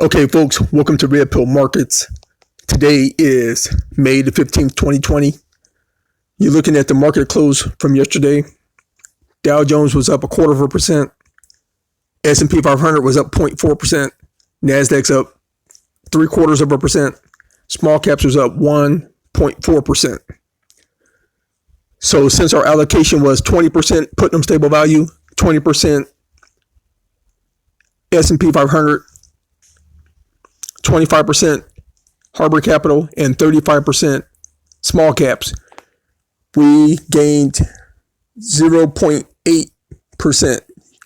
Okay, folks, welcome to Red Pill Markets. Today is May the 15th, 2020. You're looking at the market close from yesterday. Dow Jones was up 0.25%. S&P 500 was up 0.4%. NASDAQ's up 0.75%. Small caps was up 1.4%. So since our allocation was 20% Putnam stable value, 20% S&P 500, 25% Harbor Capital, and 35% small caps, we gained 0.8%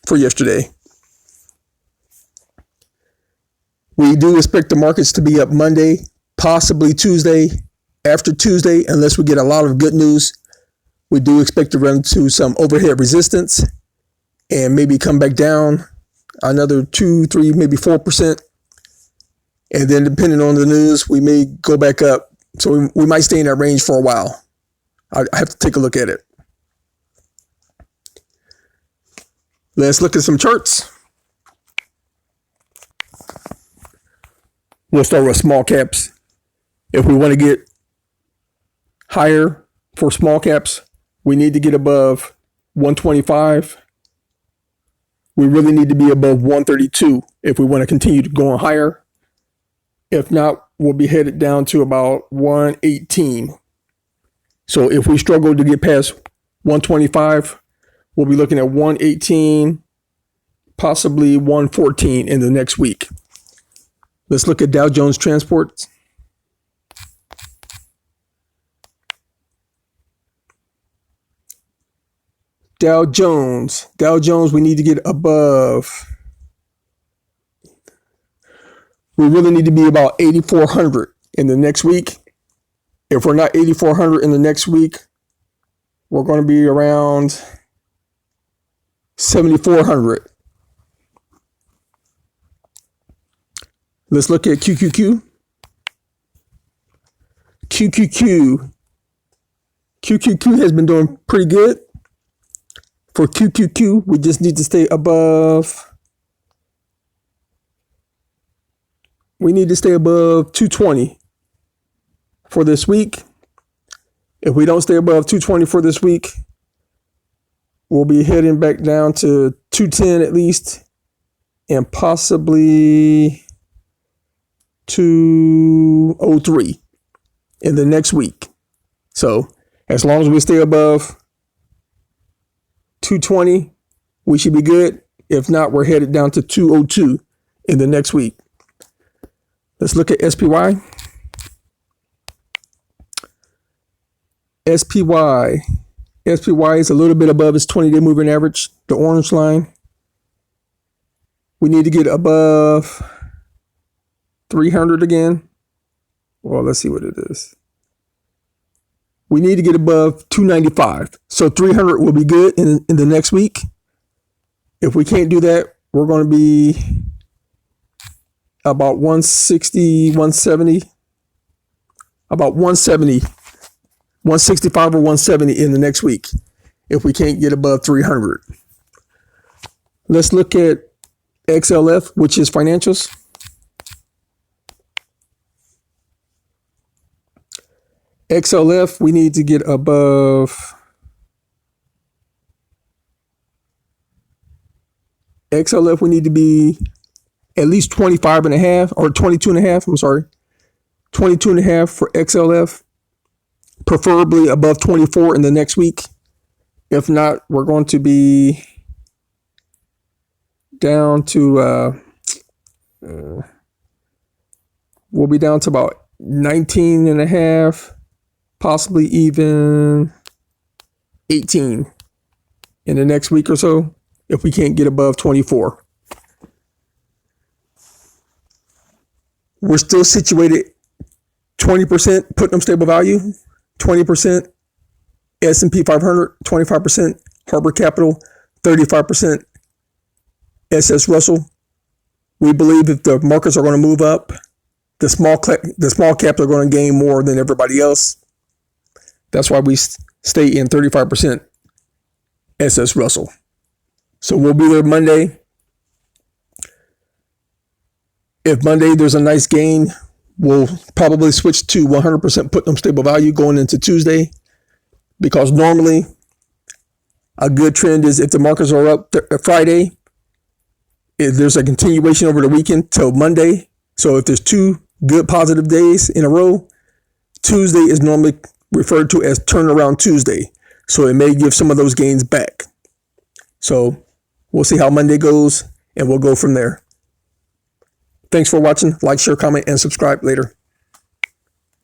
for yesterday. We do expect the markets to be up Monday, possibly Tuesday. After Tuesday, unless we get a lot of good news, we do expect to run to some overhead resistance and maybe come back down another 2, 3, maybe 4%. And then depending on the news, we may go back up. So we might stay in that range for a while. I have to take a look at it. Let's look at some charts. We'll start with small caps. If we want to get higher for small caps, we need to get above 125. We really need to be above 132 if we want to continue to go on higher. If not, we'll be headed down to about 118. So if we struggle to get past 125, we'll be looking at 118, possibly 114 in the next week. Let's look at Dow Jones Transport. Dow Jones, we need to get above. We really need to be about 8,400 in the next week. If we're not 8,400 in the next week, we're going to be around 7,400. Let's look at QQQ. QQQ has been doing pretty good. For QQQ, we just need to stay above. We need to stay above 220 for this week. If we don't stay above 220 for this week, we'll be heading back down to 210 at least, and possibly 203 in the next week. So as long as we stay above 220, we should be good. If not, we're headed down to 202 in the next week. Let's look at SPY. SPY is a little bit above its 20-day moving average, the orange line. We need to get above 300 again. Well, let's see what it is. We need to get above 295. So 300 will be good in the next week. If we can't do that, we're going to be about 160, 170, about 170, 165 or 170 in the next week if we can't get above 300. Let's look at XLF, which is financials. XLF, we need to get above. XLF, we need to be at least 25 and a half or 22 and a half. I'm sorry. 22 and a half for XLF, preferably above 24 in the next week. If not, we're going to be down to, we'll be down to about 19 and a half, possibly even 18 in the next week or so, if we can't get above 24. We're still situated 20% Putnam stable value, 20% S&P 500, 25% Harbor Capital, 35% SS Russell. We believe if the markets are going to move up, the small caps are going to gain more than everybody else. That's why we stay in 35% SS Russell. So we'll be there Monday. If Monday there's a nice gain, we'll probably switch to 100% Putnam stable value going into Tuesday, because normally a good trend is if the markets are up Friday, if there's a continuation over the weekend till Monday. So if there's 2 good positive days in a row, Tuesday is normally referred to as turnaround Tuesday. So it may give some of those gains back. So we'll see how Monday goes, and we'll go from there. Thanks for watching. Like, share, comment, and subscribe later.